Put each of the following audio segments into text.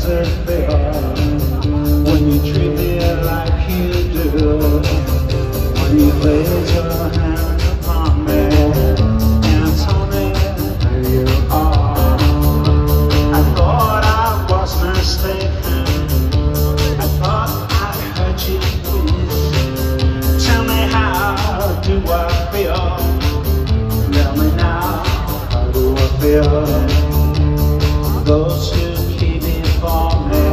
does it feel when you treat me like you do? When you place your hand upon me and tell me who you are. I thought I was mistaken. I thought I heard you please. Tell me, how do I feel? Tell me now, how do I feel? Those who keep me for me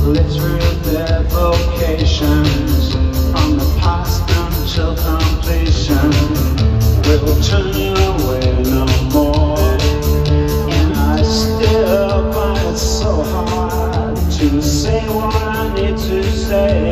live through their vocations from the past until completion. Will turn away no more. And I still find it so hard to say what I need to say.